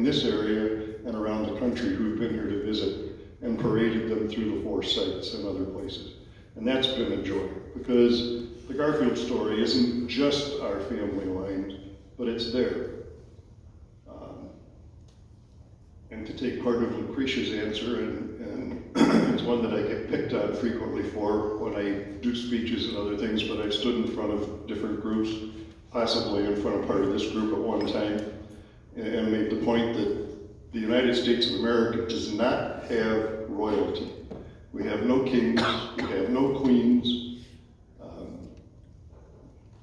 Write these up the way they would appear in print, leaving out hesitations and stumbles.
this area and around the country who've been here to visit and paraded them through the 4 sites and other places. And that's been a joy, because the Garfield story isn't just our family line, but it's there. And to take part of Lucretia's answer, and it's one that I get picked on frequently for when I do speeches and other things, but I've stood in front of different groups, possibly in front of part of this group at one time, and made the point that the United States of America does not have royalty. We have no kings, we have no queens.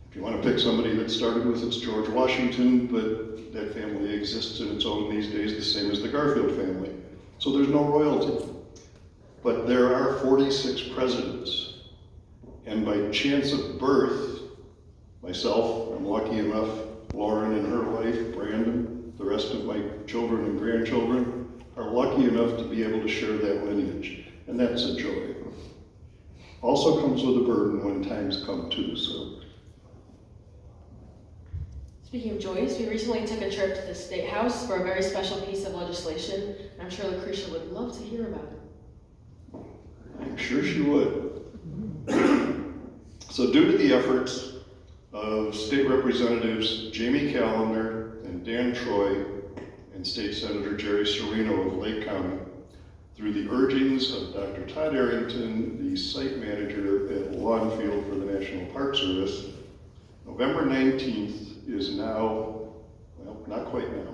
If you want to pick somebody that started with, it's George Washington, but that family exists in its own these days, the same as the Garfield family. So there's no royalty. But there are 46 presidents. And by chance of birth, myself, I'm lucky enough, Lauren and her wife, Brandon, the rest of my children and grandchildren, are lucky enough to be able to share that lineage. And that's a joy. Also comes with a burden when times come too, so. Speaking of joys, we recently took a trip to the State House for a very special piece of legislation, and I'm sure Lucretia would love to hear about it. I'm sure she would. So due to the efforts of State Representatives Jamie Callender and Dan Troy and State Senator Jerry Serino of Lake County, through the urgings of Dr. Todd Arrington, the site manager at Lawnfield for the National Park Service, November 19th is now, well, not quite now.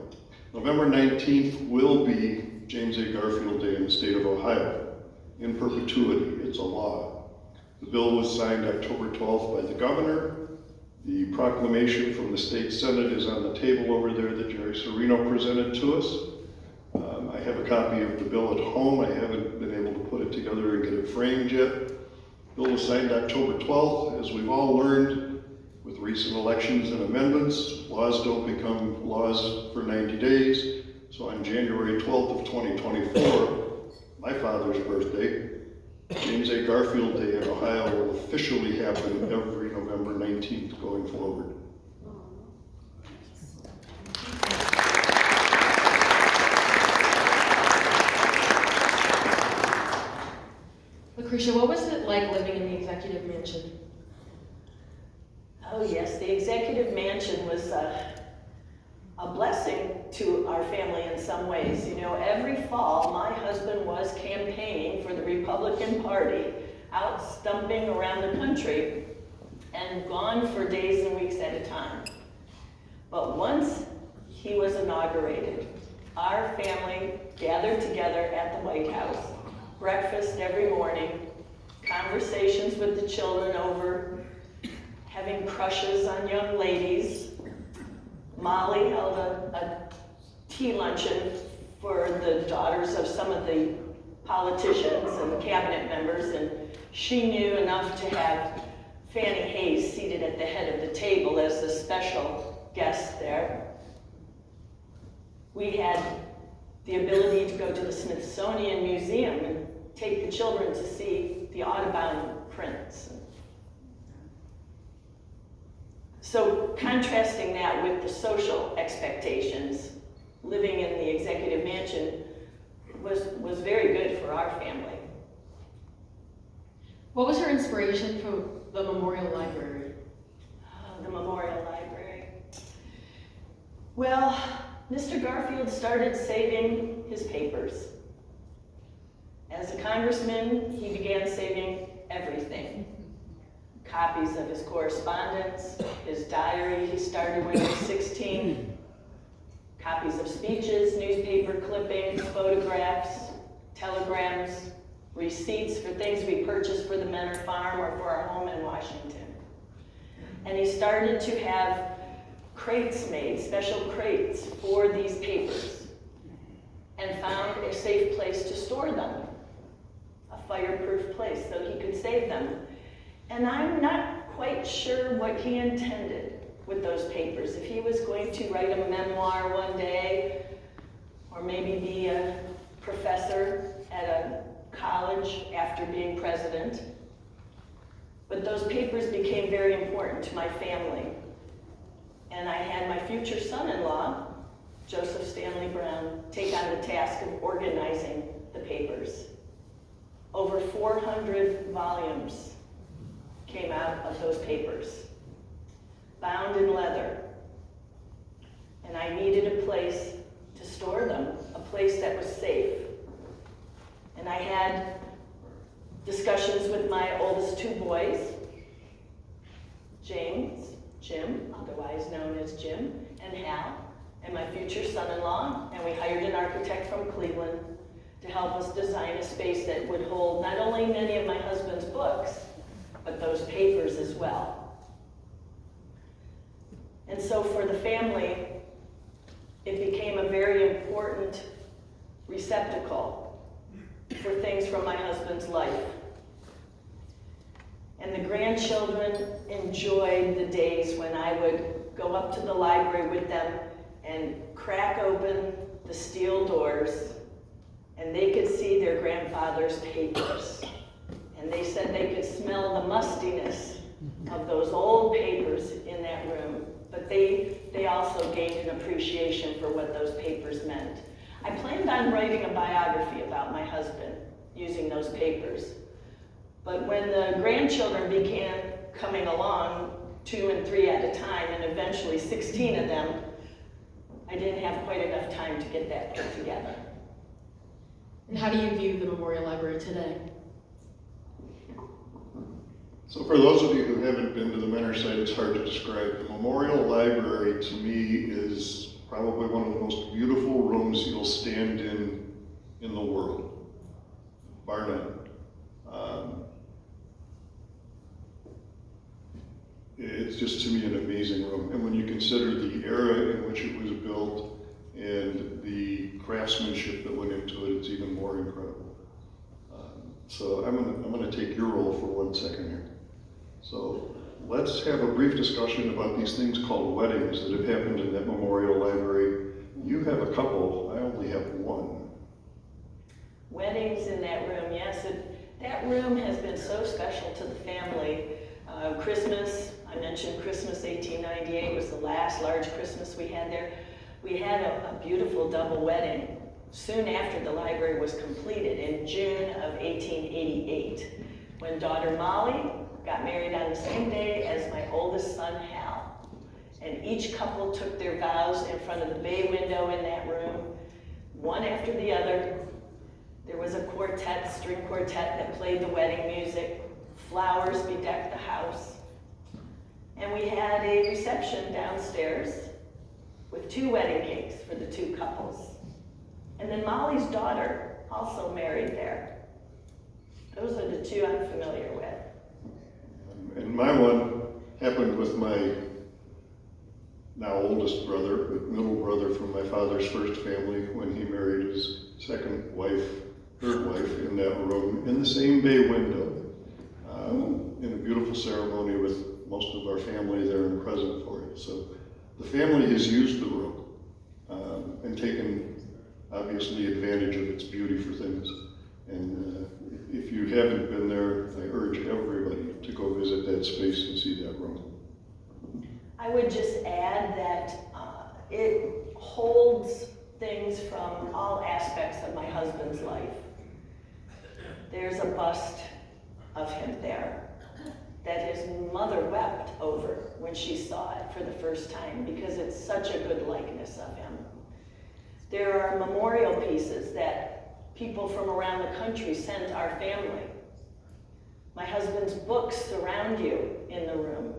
November 19th will be James A. Garfield Day in the state of Ohio, in perpetuity. It's a law. The bill was signed October 12th by the governor. The proclamation from the state senate is on the table over there that Jerry Serino presented to us. I have a copy of the bill at home. I haven't been able to put it together and get it framed yet. The bill was signed October 12th. As we've all learned, with recent elections and amendments, laws don't become laws for 90 days. So on January 12th of 2024, my father's birthday, James A. Garfield Day in Ohio will officially happen every November 19th going forward. Lucretia, what was it like living in the executive mansion? Oh yes, the executive mansion was a blessing to our family in some ways. You know, every fall my husband was campaigning for the Republican Party, out stumping around the country and gone for days and weeks at a time. But once he was inaugurated, our family gathered together at the White House, breakfast every morning, conversations with the children over having crushes on young ladies. Molly held a tea luncheon for the daughters of some of the politicians and cabinet members, and she knew enough to have Fannie Hayes seated at the head of the table as the special guest there. We had the ability to go to the Smithsonian Museum and take the children to see the Audubon prints. So contrasting that with the social expectations, living in the executive mansion was very good for our family. What was your inspiration from the Memorial Library? The Memorial Library. Well, Mr. Garfield started saving his papers. As a congressman, he began saving everything. Copies of his correspondence, his diary he started when he was 16, copies of speeches, newspaper clippings, photographs, telegrams, receipts for things we purchased for the Menor farm or for our home in Washington. And he started to have crates made, special crates for these papers, and found a safe place to store them, a fireproof place so he could save them. And I'm not quite sure what he intended with those papers. If he was going to write a memoir one day, or maybe be a professor at a college after being president. But those papers became very important to my family. And I had my future son-in-law, Joseph Stanley Brown, take on the task of organizing the papers. Over 400 volumes came out of those papers, bound in leather. And I needed a place to store them, a place that was safe. And I had discussions with my oldest two boys, Jim, otherwise known as Jim, and Hal, and my future son-in-law, and we hired an architect from Cleveland to help us design a space that would hold not only many of my husband's books, but those papers as well. And so for the family, it became a very important receptacle for things from my husband's life. And the grandchildren enjoyed the days when I would go up to the library with them and crack open the steel doors, and they could see their grandfather's papers. And they said they could smell the mustiness of those old papers in that room, but they also gained an appreciation for what those papers meant. I planned on writing a biography about my husband using those papers. But when the grandchildren began coming along, 2 and 3 at a time, and eventually 16 of them, I didn't have quite enough time to get that put together. And how do you view the Memorial Library today? So for those of you who haven't been to the Menor site, it's hard to describe. The Memorial Library, to me, is probably one of the most beautiful rooms you'll stand in the world, bar none. It's just, to me, an amazing room. And when you consider the era in which it was built and the craftsmanship that went into it, it's even more incredible. So I'm gonna take your role for 1 second here. So let's have a brief discussion about these things called weddings that have happened in that Memorial Library. You have a couple, I only have one. Weddings in that room, yes. That room has been so special to the family. Christmas, I mentioned Christmas 1898 was the last large Christmas we had there. We had a beautiful double wedding soon after the library was completed in June of 1888, when daughter Molly got married on the same day as my oldest son Hal. And each couple took their vows in front of the bay window in that room, one after the other. There was a quartet, string quartet, that played the wedding music. Flowers bedecked the house. And we had a reception downstairs with 2 wedding cakes for the 2 couples. And then Molly's daughter also married there. Those are the 2 I'm familiar with. And my one happened with my now oldest brother, but middle brother from my father's first family, when he married his second wife, third wife, in that room, in the same bay window, in a beautiful ceremony with most of our family there and present for it. So the family has used the room and taken, obviously, advantage of its beauty for things. And if you haven't been there, I urge everybody to go visit that space and see that room. I would just add that it holds things from all aspects of my husband's life. There's a bust of him there that his mother wept over when she saw it for the first time, because it's such a good likeness of him. There are memorial pieces that people from around the country sent our family. My husband's books surround you in the room.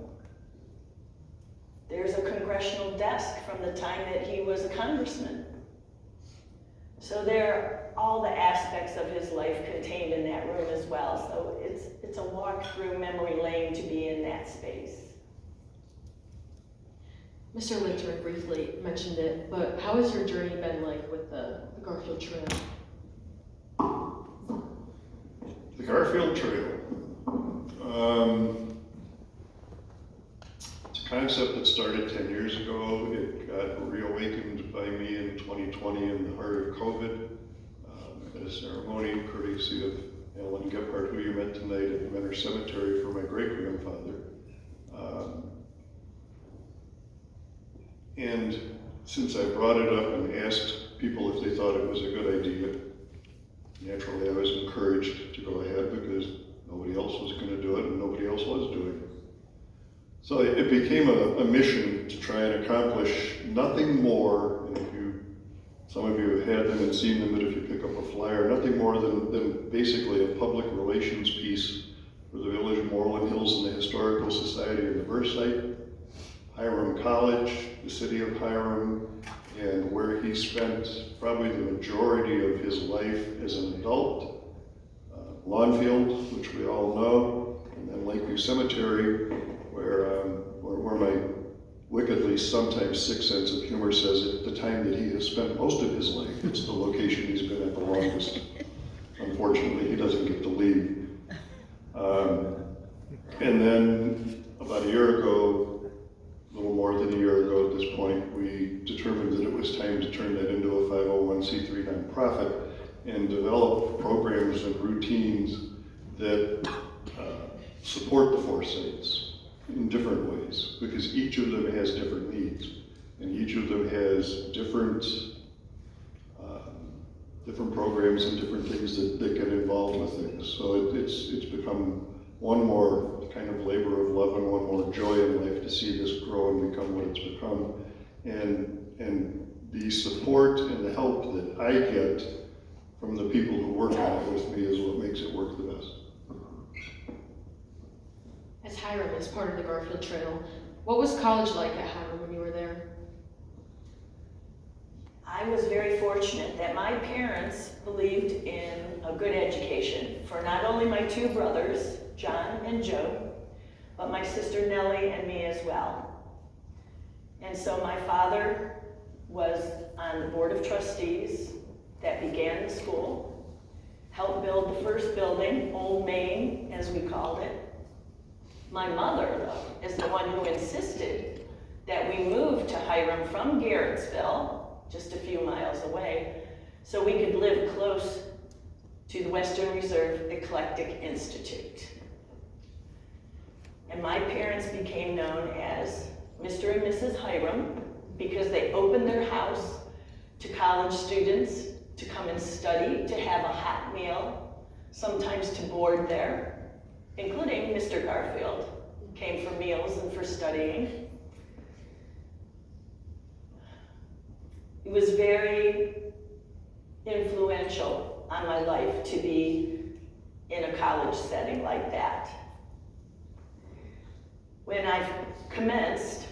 There's a congressional desk from the time that he was a congressman. So there are all the aspects of his life contained in that room as well. So it's a walk through memory lane to be in that space. Mr. Linter briefly mentioned it, but how has your journey been like with the Garfield Trail? The Garfield Trail. It's a concept that started 10 years ago. It got reawakened by me in 2020 in the heart of COVID at a ceremony courtesy of Alan Gephardt, who you met tonight at the Menor Cemetery, for my great-grandfather. And since I brought it up and asked people if they thought it was a good idea, naturally I was encouraged to go ahead because nobody else was going to do it and nobody else was doing it. So it became a mission to try and accomplish nothing more, and some of you have had them and seen them, but if you pick up a flyer, nothing more than basically a public relations piece for the Village of Moreland Hills and the Historical Society of the birth site, Hiram College, the city of Hiram, and where he spent probably the majority of his life as an adult, Lawnfield, which we all know, and then Lakeview Cemetery, where my wickedly sometimes sick sense of humor says at the time that he has spent most of his life, it's the location he's been at the longest. Unfortunately, he doesn't get to leave. And then about a year ago, a little more than a year ago at this point, we determined that it was time to turn that into a 501c3 nonprofit and develop programs and routines that support the four saints in different ways, because each of them has different needs, and each of them has different programs and different things that get involved with things. So it's become one more kind of labor of love and one more joy in life to see this grow and become what it's become. And the support and the help that I get from the people who work on it with me is what makes it work the best. As Hiram is part of the Garfield Trail, what was college like at Hiram when you were there? I was very fortunate that my parents believed in a good education for not only my two brothers, John and Joe, but my sister Nellie and me as well. And so my father was on the board of trustees that began the school, helped build the first building, Old Main, as we called it. My mother, though, is the one who insisted that we move to Hiram from Garrettsville, just a few miles away, so we could live close to the Western Reserve Eclectic Institute. And my parents became known as Mr. and Mrs. Hiram because they opened their house to college students to come and study, to have a hot meal, sometimes to board there, including Mr. Garfield, came for meals and for studying. It was very influential on my life to be in a college setting like that. When I commenced,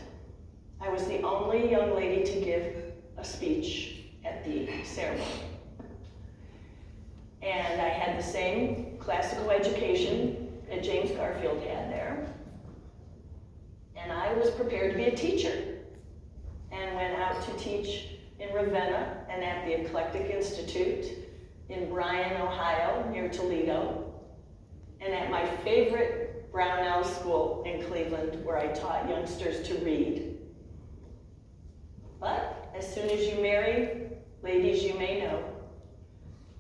I was the only young lady to give a speech at the ceremony. And I had the same classical education that James Garfield had there. And I was prepared to be a teacher and went out to teach in Ravenna and at the Eclectic Institute in Bryan, Ohio, near Toledo, and at my favorite Brownell school in Cleveland, where I taught youngsters to read. But as soon as you marry, ladies, you may know,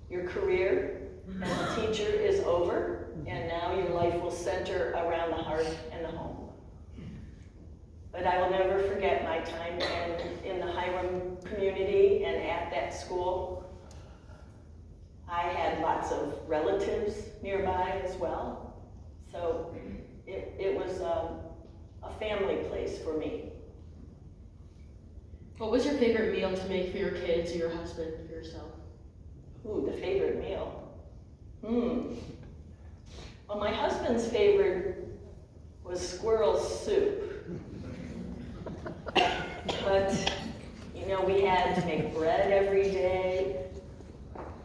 your career as a teacher is over, and now your life will center around the hearth and the home. But I will never forget my time in the Hiram community and at that school. I had lots of relatives nearby as well. So it was a family place for me. What was your favorite meal to make for your kids or your husband, for yourself? Ooh, the favorite meal. Well, my husband's favorite was squirrel soup. But, you know, we had to make bread every day,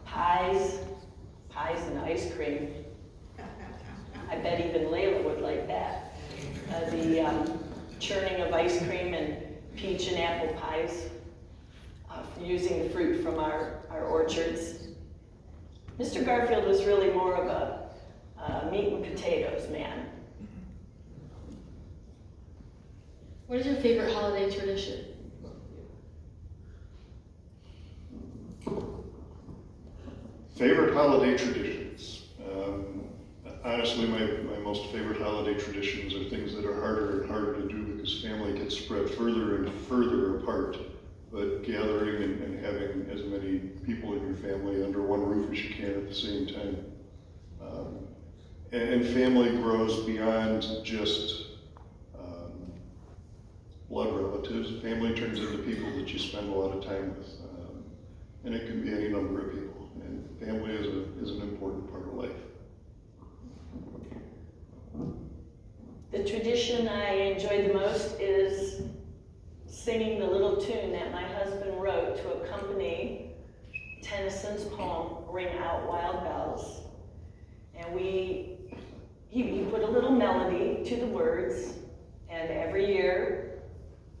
pies and ice cream. I bet even Layla would like that. The churning of ice cream and peach and apple pies, using the fruit from our orchards. Mr. Garfield was really more of a meat and potatoes man. What is your favorite holiday tradition? Favorite holiday traditions. Honestly, my most favorite holiday traditions are things that are harder and harder to do because family gets spread further and further apart. but gathering and having as many people in your family under one roof as you can at the same time. And family grows beyond just blood relatives. Family turns into people that you spend a lot of time with. And it can be any number of people. And family is an important part of life. The tradition I enjoy the most is singing the little tune that my husband wrote to accompany Tennyson's poem, Ring Out Wild Bells. And he put a little melody to the words, and every year,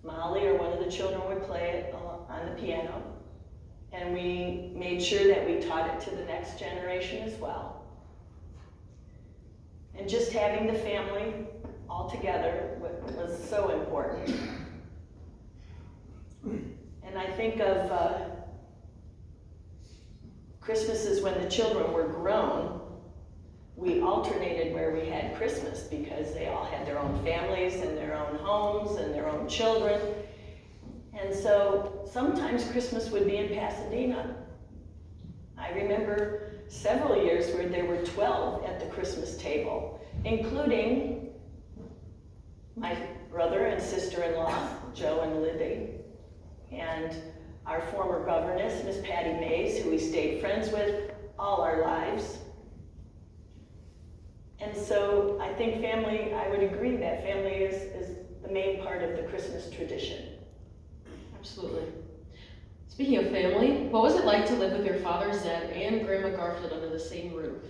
Molly or one of the children would play it on the piano. And we made sure that we taught it to the next generation as well. And just having the family all together was so important. And I think of Christmases when the children were grown. We alternated where we had Christmas because they all had their own families and their own homes and their own children. And so sometimes Christmas would be in Pasadena. I remember several years where there were 12 at the Christmas table, including my brother and sister-in-law, Joe and Libby, and our former governess, Miss Patty Mays, who we stayed friends with all our lives. And so I think family, I would agree that family is the main part of the Christmas tradition. Absolutely. Speaking of family, what was it like to live with your father, Zeb, and Grandma Garfield under the same roof?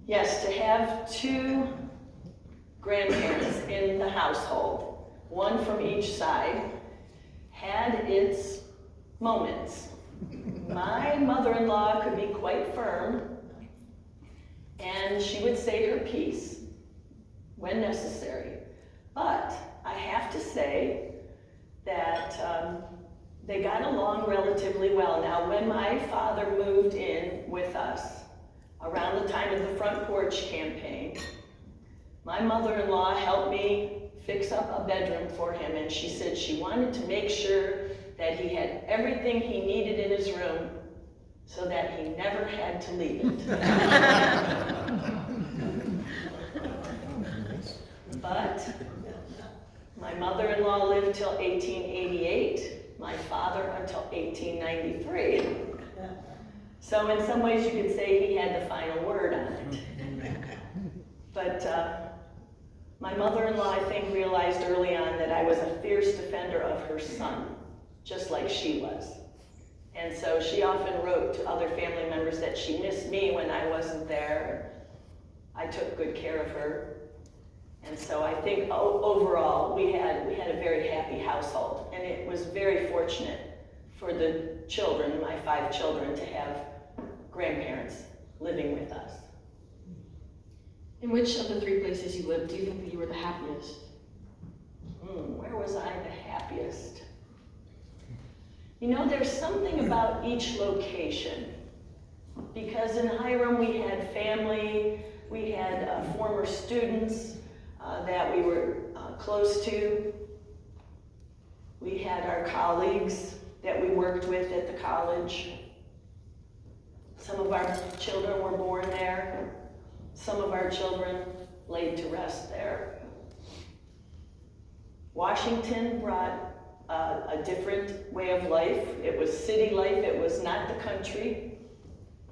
Yes, to have two grandparents in the household, one from each side, had its moments. My mother-in-law could be quite firm, and she would say her piece when necessary. But I have to say that they got along relatively well. Now, when my father moved in with us, around the time of the Front Porch Campaign, my mother-in-law helped me fix up a bedroom for him, and she said she wanted to make sure that he had everything he needed in his room so that he never had to leave it. But my mother-in-law lived till 1888, my father until 1893. So in some ways you could say he had the final word on it. But my mother-in-law, I think, realized early on that I was a fierce defender of her son, just like she was. And so she often wrote to other family members that she missed me when I wasn't there. I took good care of her. And so I think overall we had a very happy household, and it was very fortunate for the children, my 5 children, to have grandparents living with us. In which of the 3 places you lived do you think that you were the happiest? Where was I the happiest? You know, there's something about each location, because in Hiram we had family, we had former students that we were close to. We had our colleagues that we worked with at the college. Some of our children were born there. Some of our children laid to rest there. Washington brought a different way of life. It was city life, it was not the country.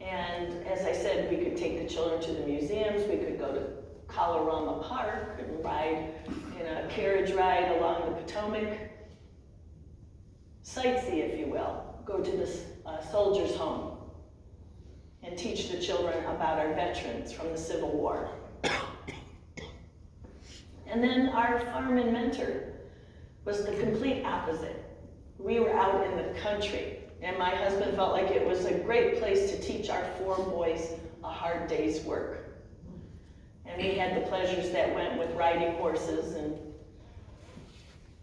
And as I said, we could take the children to the museums, we could go to Colorama Park and ride in a carriage ride along the Potomac. Sightsee, if you will. Go to the Soldiers' Home and teach the children about our veterans from the Civil War. And then our farm in Mentor was the complete opposite. We were out in the country, and my husband felt like it was a great place to teach our 4 boys a hard day's work. And we had the pleasures that went with riding horses and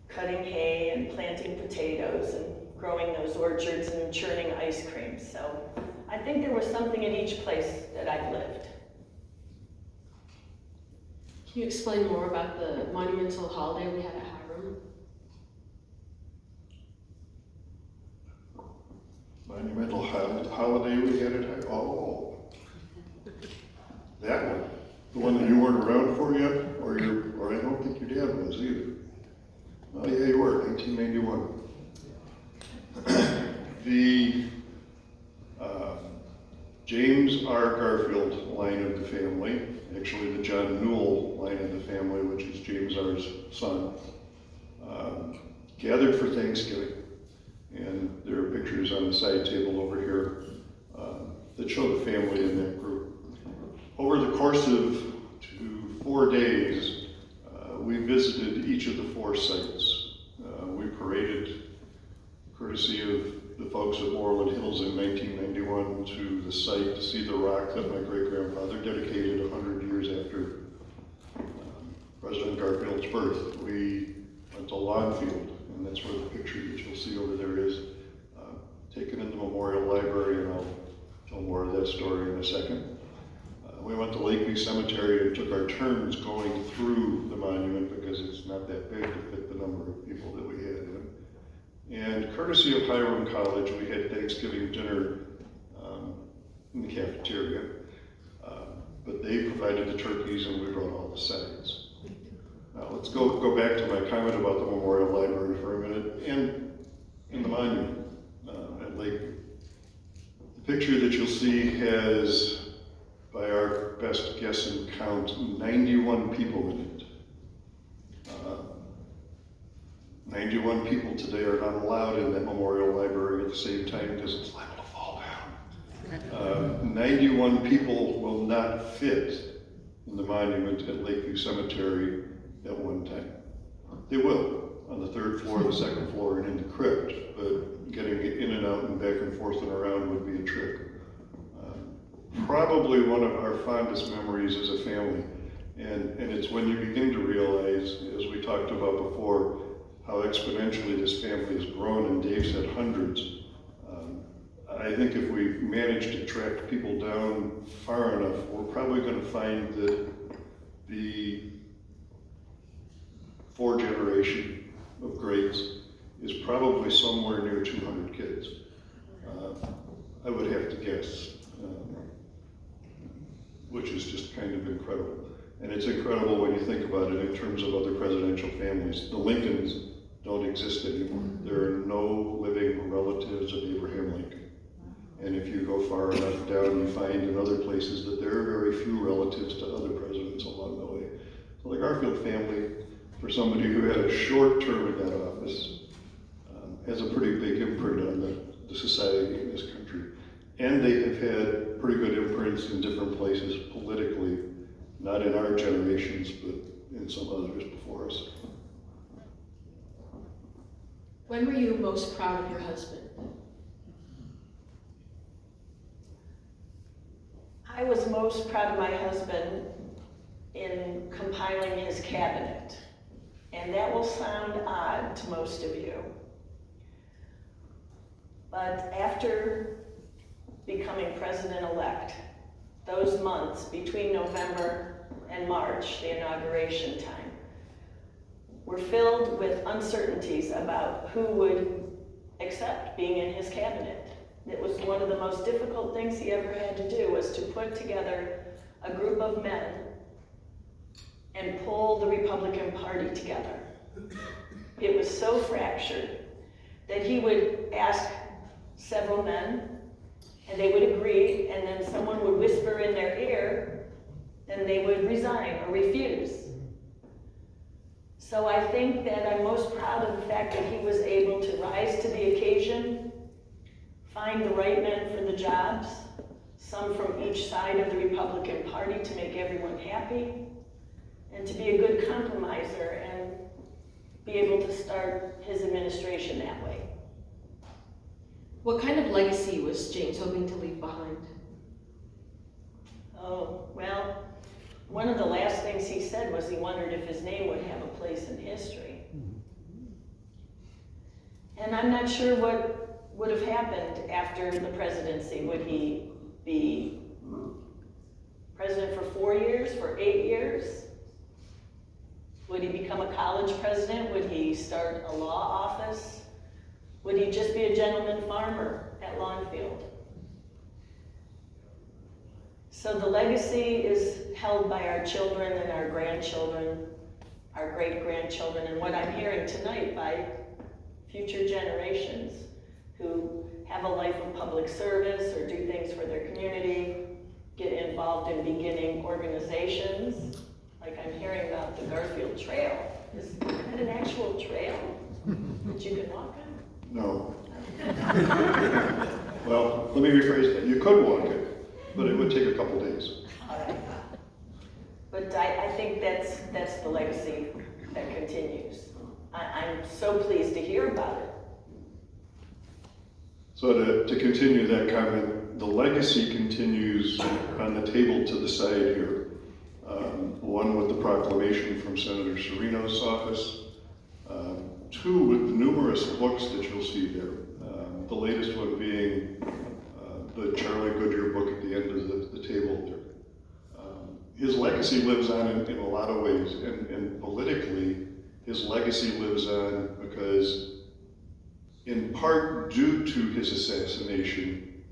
cutting hay and planting potatoes and growing those orchards and churning ice cream. So I think there was something in each place that I've lived. Can you explain more about the monumental holiday we had at Hiram? holiday we had at high, oh, that one. The one that you weren't around for yet, or I don't think your dad was either. Oh yeah, you were, 1991. The James R. Garfield line of the family, actually the John Newell line of the family, which is James R's son, gathered for Thanksgiving. And there are pictures on the side table over here that show the family in that group. Over the course of 4 days, we visited each of the 4 sites. We paraded, courtesy of the folks at Moreland Hills in 1991, to the site to see the rock that my great-grandfather dedicated 100 years after President Garfield's birth. We went to Lawnfield, and that's where the picture that you'll see over there is, taken in the Memorial Library, and I'll tell more of that story in a second. We went to Lakeview Cemetery and took our turns going through the monument because it's not that big to fit the number of people that we had in. And courtesy of Hiram College, we had Thanksgiving dinner in the cafeteria, but they provided the turkeys and we brought all the sides. Now let's go back to my comment about the Memorial Library for a minute and the monument at Lakeview. The picture that you'll see has, by our best guess and count, 91 people in it. 91 people today are not allowed in that Memorial Library at the same time because it's liable to fall down. 91 people will not fit in the monument at Lakeview Cemetery at one time. They will, on the 3rd floor, the 2nd floor, and in the crypt, but getting in and out and back and forth and around would be a trick. Probably one of our fondest memories as a family, and it's when you begin to realize, as we talked about before, how exponentially this family has grown, and Dave said hundreds. I think if we manage to track people down far enough, we're probably going to find that the 4th generation of greats is probably somewhere near 200 kids. I would have to guess. Which is just kind of incredible. And it's incredible when you think about it in terms of other presidential families. The Lincolns don't exist anymore. There are no living relatives of Abraham Lincoln. And if you go far enough down, you find in other places that there are very few relatives to other presidents along the way. So the Garfield family, for somebody who had a short term in that office, has a pretty big imprint on the society in this country. And they have had pretty good imprints in different places politically, not in our generations, but in some others before us. When were you most proud of your husband? I was most proud of my husband in compiling his cabinet. And that will sound odd to most of you. But after becoming president-elect, those months between November and March, the inauguration time, were filled with uncertainties about who would accept being in his cabinet. It was one of the most difficult things he ever had to do, was to put together a group of men and pull the Republican Party together. It was so fractured that he would ask several men, and they would agree, and then someone would whisper in their ear, and they would resign or refuse. So I think that I'm most proud of the fact that he was able to rise to the occasion, find the right men for the jobs, some from each side of the Republican Party to make everyone happy, and to be a good compromiser and be able to start his administration that way. What kind of legacy was James hoping to leave behind? Oh, well, one of the last things he said was he wondered if his name would have a place in history. And I'm not sure what would have happened after the presidency. Would he be president for 4 years, for 8 years? Would he become a college president? Would he start a law office? Would he just be a gentleman farmer at Lawnfield? So the legacy is held by our children and our grandchildren, our great-grandchildren, and what I'm hearing tonight by future generations who have a life of public service or do things for their community, get involved in beginning organizations. Like I'm hearing about the Garfield Trail. Is that an actual trail that you can walk on? No. Well, let me rephrase that. You could walk it, but it would take a couple days. All right. But I think that's the legacy that continues. I'm so pleased to hear about it. So to continue that comment, the legacy continues on the table to the side here. One with the proclamation from Senator Serino's office. Two with the numerous books that you'll see there. The latest one being the Charlie Goodyear book at the end of the table there. His legacy lives on in a lot of ways, and politically, his legacy lives on because, in part due to his assassination,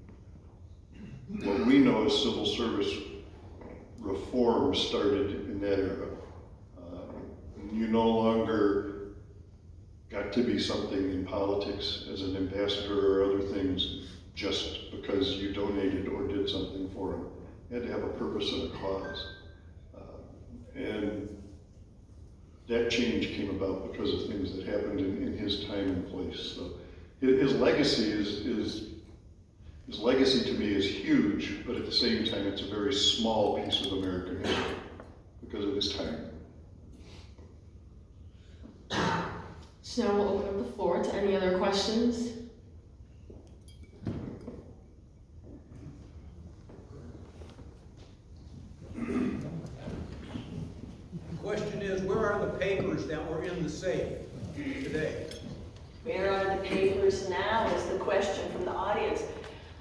what we know as civil service reform started in that era. You no longer got to be something in politics as an ambassador or other things just because you donated or did something for him. You had to have a purpose and a cause. And that change came about because of things that happened in his time and place. So his legacy his legacy to me is huge, but at the same time it's a very small piece of American history because of his time. So now we'll open up the floor to any other questions. The question is, where are the papers that were in the safe today? Where are the papers now is the question from the audience.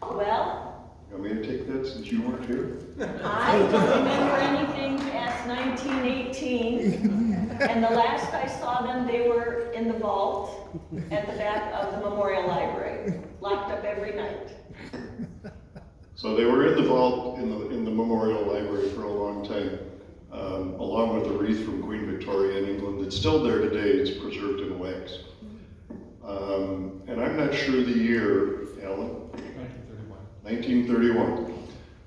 Well, You want me to take that since you weren't here? I don't remember anything past 1918, and the last I saw them, they were in the vault at the back of the Memorial Library, locked up every night. So they were in the vault in the Memorial Library for a long time, along with a wreath from Queen Victoria in England. It's still there today. It's preserved in wax. And I'm not sure the year, Alan. 1931.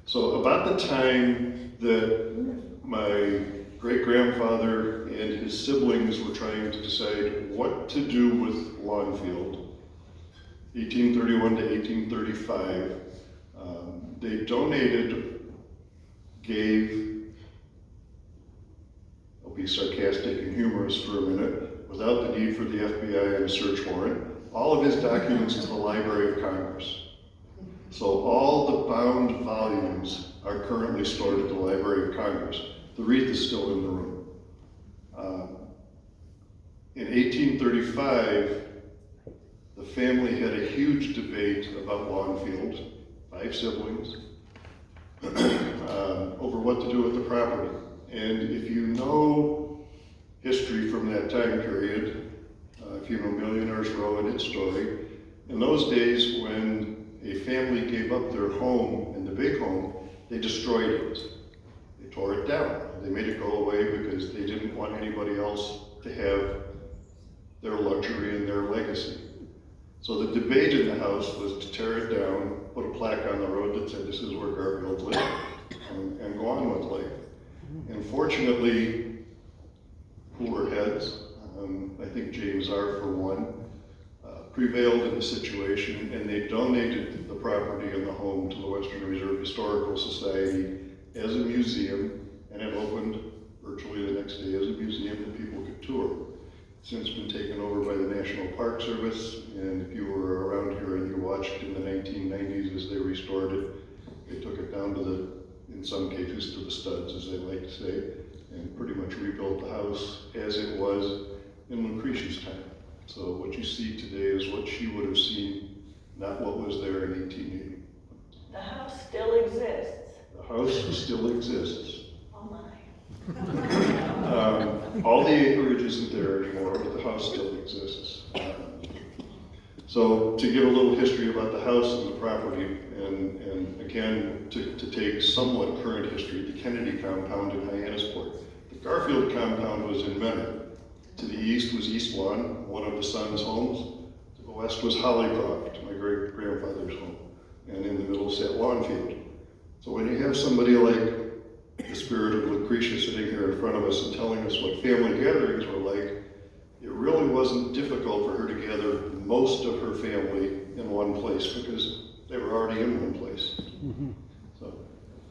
So about the time that my great-grandfather and his siblings were trying to decide what to do with Lawnfield, 1831 to 1835, they donated, gave, I'll be sarcastic and humorous for a minute, without the need for the FBI and a search warrant, all of his documents to the Library of Congress. So all the bound volumes are currently stored at the Library of Congress. The wreath is still in the room. In 1835, the family had a huge debate about Lawnfield, 5 siblings, over what to do with the property. And if you know history from that time period, if you know Millionaire's Row and its story, in those days when a family gave up their home and the big home, they destroyed it. They tore it down. They made it go away because they didn't want anybody else to have their luxury and their legacy. So the debate in the house was to tear it down, put a plaque on the road that said this is where Garfield lived, and go on with life. And fortunately, cooler heads, I think James R. for one, prevailed in the situation, and they donated the property and the home to the Western Reserve Historical Society as a museum, and it opened virtually the next day as a museum that people could tour. Since been taken over by the National Park Service, and if you were around here and you watched in the 1990s as they restored it, they took it down to in some cases to the studs, as they like to say, and pretty much rebuilt the house as it was in Lucretia's time. So what you see today is what she would have seen, not what was there in 1880. The house still exists. The house still exists. Oh my. All the acreage isn't there anymore, but the house still exists. So to give a little history about the house and the property, and again, to take somewhat current history, the Kennedy compound in Hyannisport. The Garfield compound was in Menor. To the east was East Lawn, one of the son's homes. To the west was Hollycroft, my great-grandfather's home. And in the middle sat Lawnfield. So when you have somebody like the spirit of Lucretia sitting here in front of us and telling us what family gatherings were like, it really wasn't difficult for her to gather most of her family in one place because they were already in one place. So,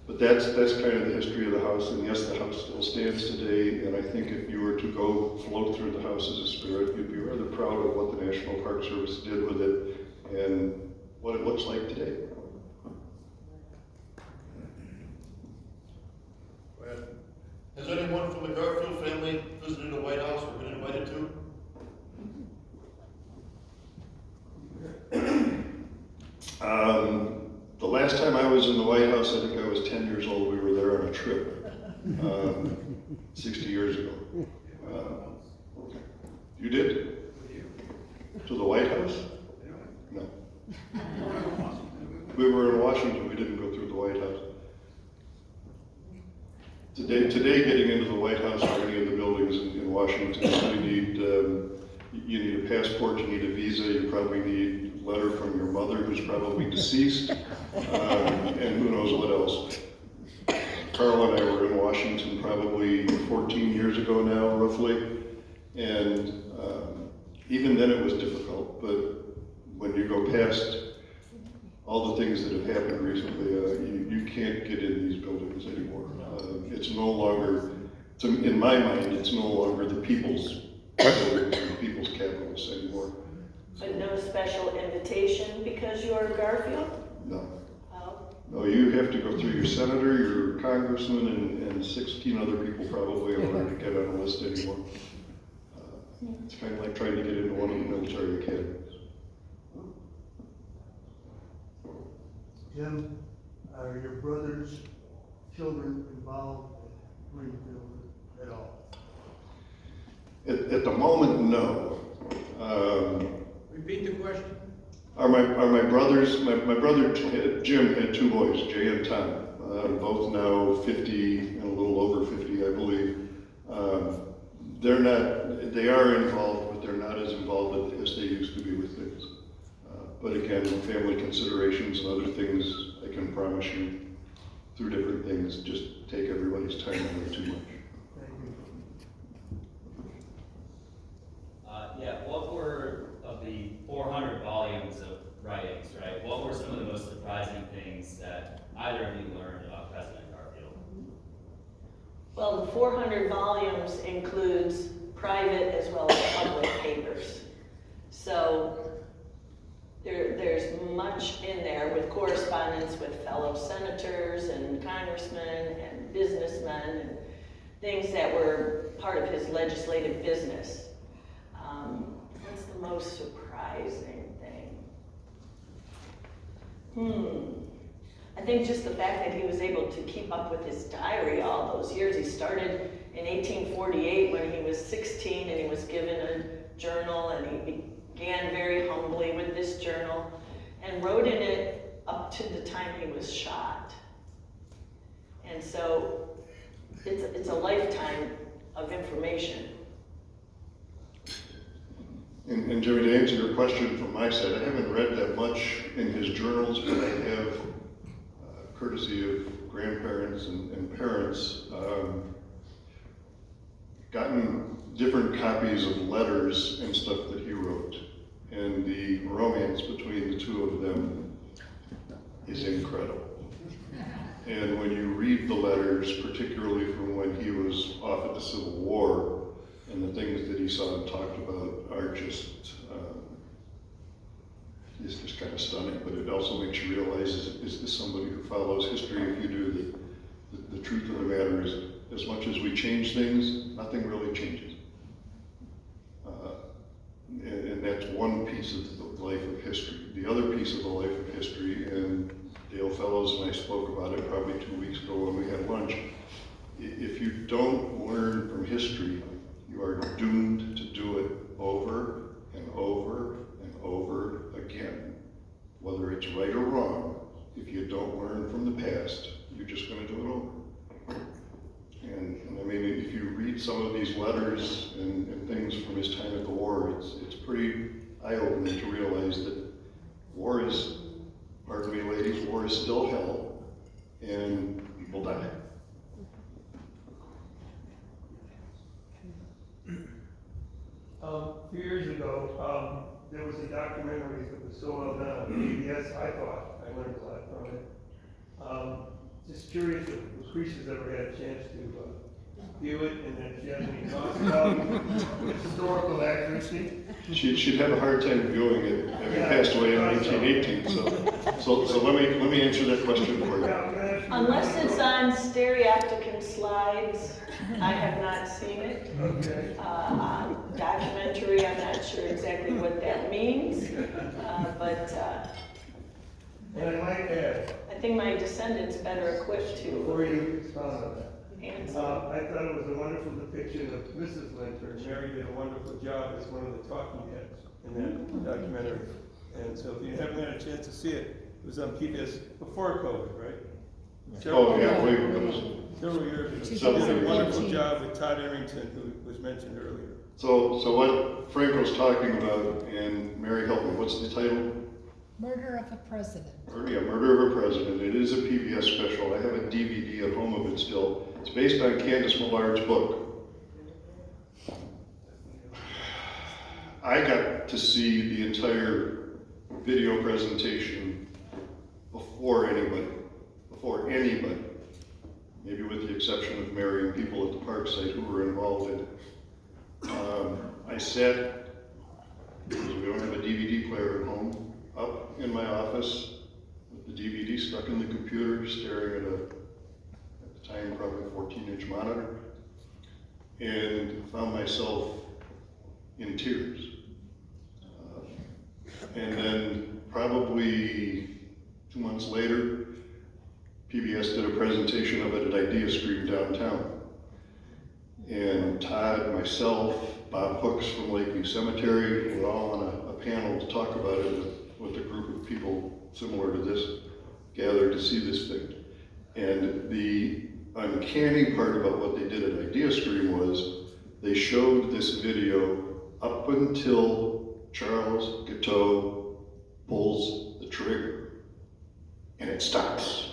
but that's kind of the history of the house, and yes, the house still stands today, and I think if you were to go float through the house as a spirit, you'd be rather proud of what the National Park Service did with it and what it looks like today. Has anyone from the Garfield family visited the White House or been invited to? The last time I was in the White House, I think I was 10 years old. We were there on a trip 60 years ago. You did? To the White House? No. We were in Washington. We didn't go through the White House. Today, getting into the White House or any of the buildings in Washington, you need a passport, you need a visa, you probably need a letter from your mother who's probably deceased, and who knows what else. Carl and I were in Washington probably 14 years ago now, roughly, and even then it was difficult, but when you go past all the things that have happened recently, you can't get in these buildings anymore. It's no longer, in my mind, it's no longer the people's buildings or the people's capitals anymore. But no special invitation because you're Garfield? No. Oh. No, you have to go through your senator, your congressman, and 16 other people probably in order to get on a list anymore. It's kind of like trying to get into one of the military academies. Jim, are your brother's children involved in Greenfield at all? At the moment, no. Repeat the question. Are my brothers, my brother Jim had two boys, Jay and Tom, both now 50 and a little over 50, I believe. They are involved, but they're not as involved as they used to be with things. But again, family considerations and other things, I can promise you, through different things, just take everybody's time away too much. Thank you. Yeah, what were, of the 400 volumes of writings, right, what were some of the most surprising things that either of you learned about President Garfield? Well, the 400 volumes includes private as well as public papers. So there's much in there with correspondence with fellow senators and congressmen and businessmen and things that were part of his legislative business. What's the most surprising thing? I think just the fact that he was able to keep up with his diary all those years. He started in 1848 when he was 16 and he was given a journal, and he began very humbly with this journal and wrote in it up to the time he was shot. And so it's a lifetime of information. And Jimmy, to answer your question from my side, I haven't read that much in his journals, but I have, courtesy of grandparents and parents, gotten different copies of letters and stuff that he wrote. And the romance between the two of them is incredible. And when you read the letters, particularly from when he was off at the Civil War, and the things that he saw and talked about are just, it's just kind of stunning, but it also makes you realize, is this somebody who follows history? If you do, the truth of the matter is, as much as we change things, nothing really changes. And that's one piece of the life of history. The other piece of the life of history, and Dale Fellows and I spoke about it probably 2 weeks ago when we had lunch, if you don't learn from history, you are doomed to do it over and over and over again, whether it's right or wrong, if you don't learn from the past, you're just gonna do it over. And I mean, if you read some of these letters and things from his time at the war, it's pretty eye-opening to realize that war is, pardon me ladies, war is still hell, and people die. A few years ago, there was a documentary that was so well done on PBS, I thought, I learned a lot from it. Just curious if Lucretia's ever had a chance to view it, and if she has any thoughts about its historical accuracy. She'd have a hard time viewing it, having passed away in 1918, so let me answer that question for you. Unless it's on stereopticon slides, I have not seen it. Okay. Documentary, I'm not sure exactly what that means, but And I might add, I think my descendants better equipped before to you expound on that, answer. I thought it was a wonderful depiction of Mrs. Linter. Mary did a wonderful job as one of the talking heads in that documentary. And so if you haven't had a chance to see it, it was on PBS before COVID, right? Oh, yeah, wait, it was. Several years ago. She Several did a years. wonderful job with Todd Arrington, who was mentioned earlier. So what Frank was talking about, and Mary help me, what's the title? Murder of a president. Murder of a President. It is a PBS special. I have a DVD at home of it still. It's based on Candace Millard's book. I got to see the entire video presentation before anybody, maybe with the exception of Mary and people at the park site who were involved in it. I sat, because we don't have a DVD player at home, up in my office with the DVD stuck in the computer, staring at at the time, probably 14-inch monitor, and found myself in tears. And then probably 2 months later, PBS did a presentation of it at Idea Stream downtown. And Todd, myself, Bob Hooks from Lakeview Cemetery, were all on a panel to talk about it with a group of people similar to this, gathered to see this thing. And the uncanny part about what they did at Idea Stream was they showed this video up until Charles Guiteau pulls the trigger, and it stops.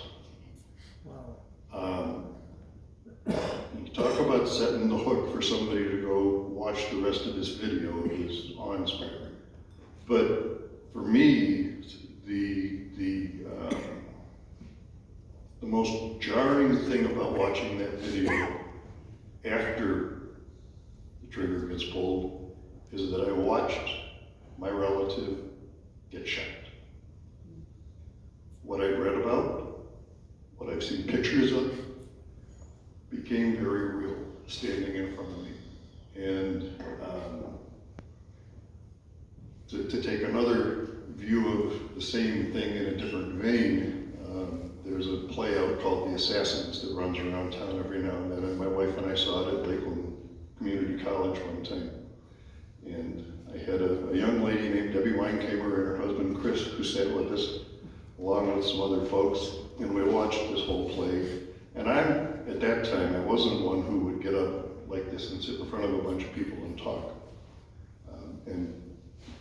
You talk about setting the hook for somebody to go watch the rest of this video. It was awe-inspiring. But for me, the most jarring thing about watching that video after the trigger gets pulled is that I watched my relative get shot. What I've read about, what I've seen pictures of, became very real, standing in front of me. And to take another view of the same thing in a different vein, there's a play out called The Assassins that runs around town every now and then, and my wife and I saw it at Lakeland Community College one time. And I had a young lady named Debbie Weinkamer and her husband Chris who sat with us, along with some other folks, and we watched this whole play. And at that time, I wasn't one who would get up like this and sit in front of a bunch of people and talk. And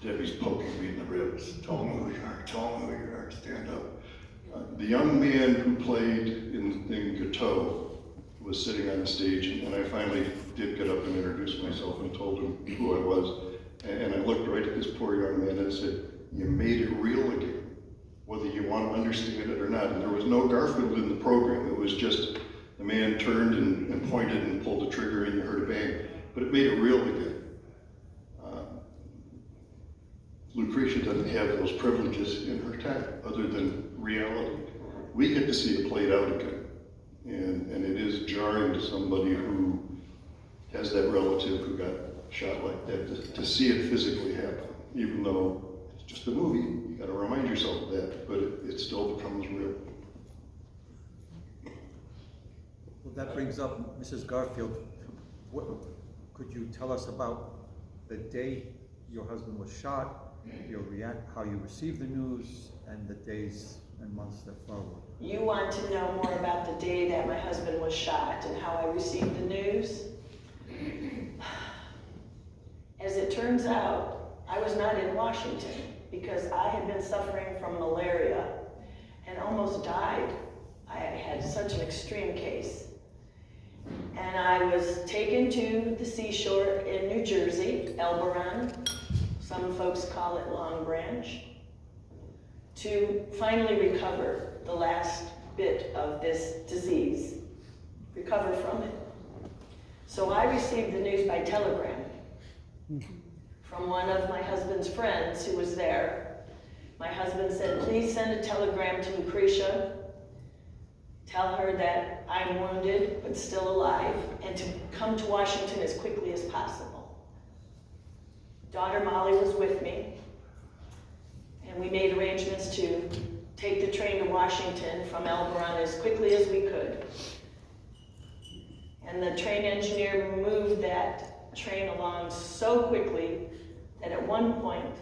Debbie's poking me in the ribs, tell me who you are, stand up. The young man who played in Guiteau was sitting on the stage, and I finally did get up and introduce myself and told him who I was. And I looked right at this poor young man and said, "You made it real again, whether you want to understand it or not." And there was no Garfield in the program. It was just the man turned and pointed and pulled the trigger and you heard a bang. But it made it real again. Lucretia doesn't have those privileges in her time, other than reality. We get to see it played out again. And it is jarring to somebody who has that relative who got shot like that, to see it physically happen, even though it's just a movie. You got to remind yourself of that, but it still becomes real. Well, that brings up Mrs. Garfield. What, could you tell us about the day your husband was shot how you received the news and the days and months that followed. You want to know more about the day that my husband was shot and how I received the news? As it turns out, I was not in Washington because I had been suffering from malaria and almost died. I had such an extreme case. And I was taken to the seashore in New Jersey, Elberon, some folks call it Long Branch, to finally recover the last bit of this disease, recover from it. So I received the news by telegram from one of my husband's friends who was there. My husband said, please send a telegram to Lucretia. Tell her that I'm wounded but still alive and to come to Washington as quickly as possible. Daughter Molly was with me, and we made arrangements to take the train to Washington from Elberon as quickly as we could. And the train engineer moved that train along so quickly that at one point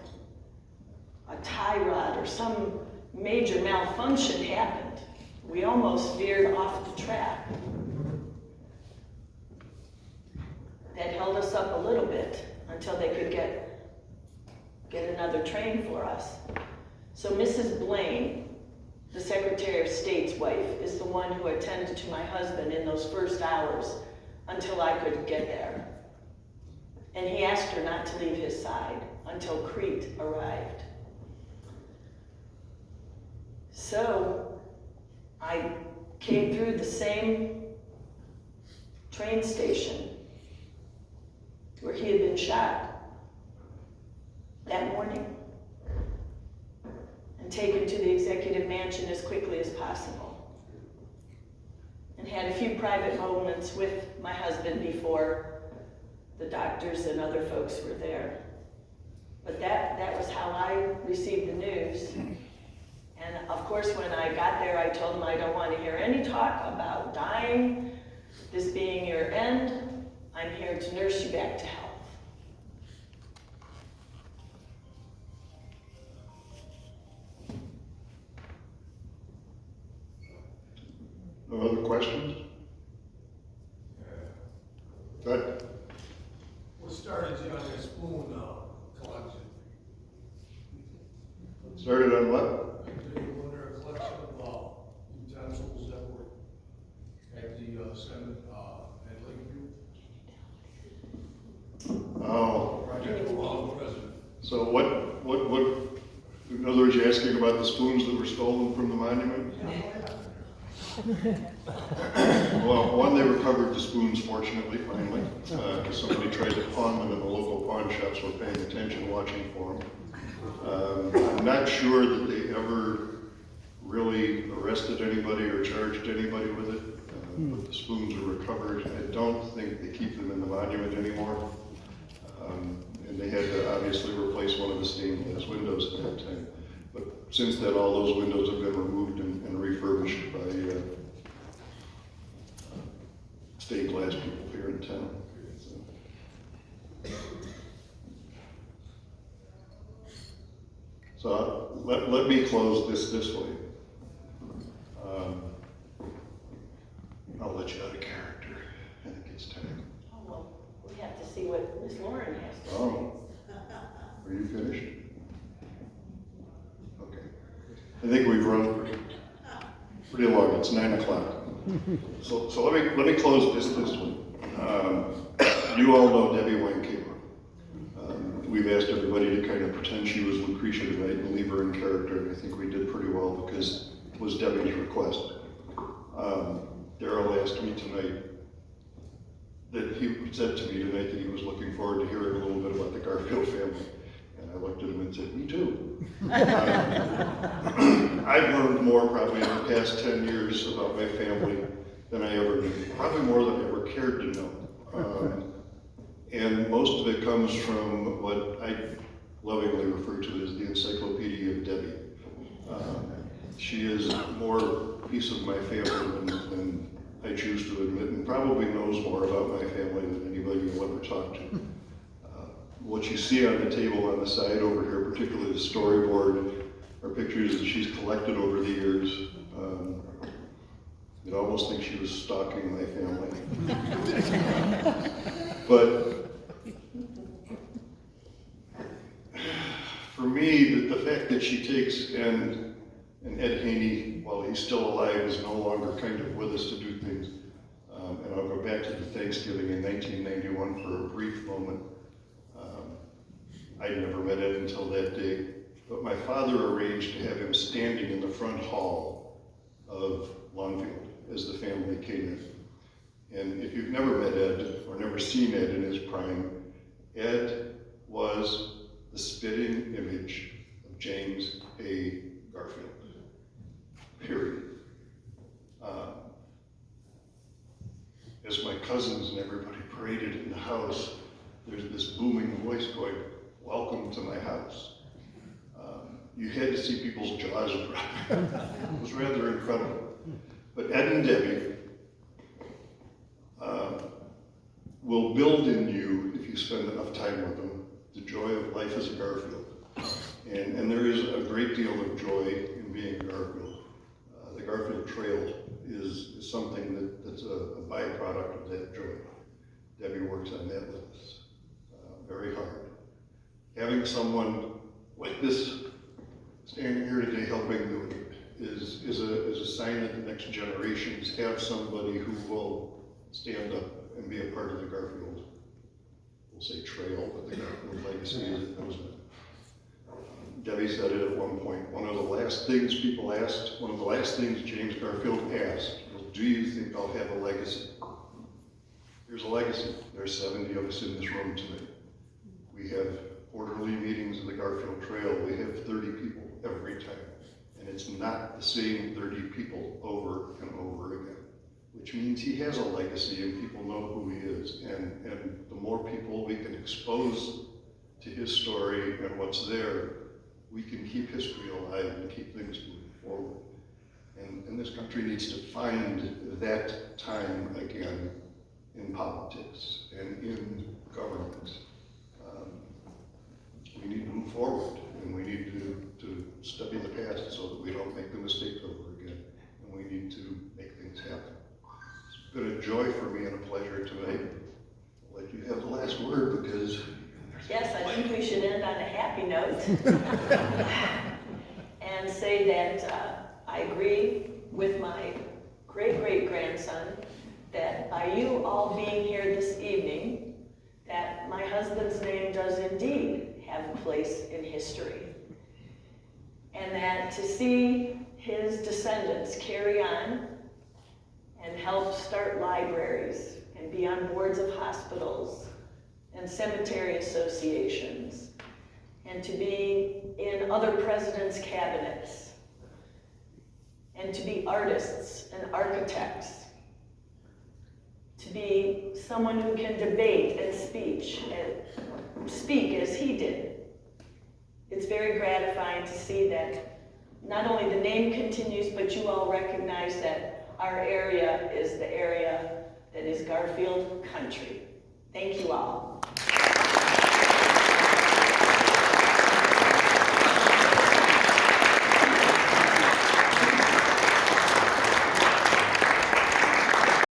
a tie rod or some major malfunction happened. We almost veered off the track. That held us up a little bit until they could get another train for us. So Mrs. Blaine, the Secretary of State's wife, is the one who attended to my husband in those first hours until I could get there. And he asked her not to leave his side until Crete arrived. So I came through the same train station where he had been shot that morning and taken to the executive mansion as quickly as possible, and had a few private moments with my husband before the doctors and other folks were there. But that was how I received the news. And of course, when I got there, I told him I don't want to hear any talk about dying, this being your end. I'm here to nurse you back to health. No other questions? Good. What started you on your spoon collection? Started on what? Do you wonder a collection of utensils that were at the Senate at Lakeview? Oh. Project Follow the President. So what, in other words, you're asking about the spoons that were stolen from the monument? Well, one, they recovered the spoons, fortunately, finally, because somebody tried to pawn them in the local pawn shops, were paying attention, watching for them. I'm not sure that they ever really arrested anybody or charged anybody with it, but the spoons were recovered. I don't think they keep them in the monument anymore. And they had to obviously replace one of the stained glass windows at that time. But since then, all those windows have been removed and refurbished by stained glass people here in town. So let me close this way. I'll let you out of character. I think it's time. Oh, well, we have to see what Ms. Lauren has to say. Oh, are you finished? Okay. I think we've run pretty long. It's 9 o'clock. So let me close this way. You all know Debbie Wayne-Caper. We've asked everybody to kind of pretend she was Lucretia tonight and leave her in character, and I think we did pretty well because it was Debbie's request. Darryl asked me tonight that he said to me tonight that he was looking forward to hearing a little bit about the Garfield family. And I looked at him and said, me too. I've learned more probably in the past 10 years about my family than I ever knew, probably more than I ever cared to know. And most of it comes from what I lovingly refer to as the Encyclopedia of Debbie. She is more piece of my family than I choose to admit, and probably knows more about my family than anybody you'll ever talk to. what you see on the table on the side over here, particularly the storyboard, are pictures that she's collected over the years. You'd almost think she was stalking my family. But for me, the fact that she takes, and Ed Haney, while he's still alive, is no longer kind of with us to do things. And I'll go back to the Thanksgiving in 1991 for a brief moment. I'd never met Ed until that day, but my father arranged to have him standing in the front hall of Longfield as the family came in. And if you've never met Ed or never seen Ed in his prime, Ed was the spitting image of James A. Garfield, period. As my cousins and everybody paraded in the house, there's this booming voice going, "Welcome to my house." You had to see people's jaws drop. It was rather incredible. But Ed and Debbie will build in you, if you spend enough time with them, the joy of life as a Garfield. And there is a great deal of joy in being a Garfield. The Garfield Trail is something that's a byproduct of that joy. Debbie works on that with us very hard. Having someone like this standing here today helping do it is a sign that the next generations have somebody who will stand up and be a part of the Garfield, we'll say trail, but the Garfield legacy as it knows it. Debbie said it at one point, one of the last things James Garfield asked was, "Do you think I'll have a legacy?" Here's a legacy. There's 70 of us in this room tonight. We have quarterly meetings of the Garfield Trail. We have 30 people every time. And it's not the same 30 people over and over again, which means he has a legacy and people know who he is. And the more people we can expose to his story and what's there, we can keep history alive and keep things moving forward. And this country needs to find that time again in politics and in government. We need to move forward, and we need to study the past so that we don't make the mistakes over again, and we need to make things happen. It's been a joy for me and a pleasure tonight. I'll let you have the last word because... Yes, I think we should end on a happy note and say that I agree with my great-great-grandson that by you all being here this evening, that my husband's name does indeed have a place in history. And that to see his descendants carry on and help start libraries and be on boards of hospitals and cemetery associations and to be in other presidents' cabinets and to be artists and architects, to be someone who can debate and speak as he did. It's very gratifying to see that not only the name continues, but you all recognize that our area is the area that is Garfield country. Thank you all.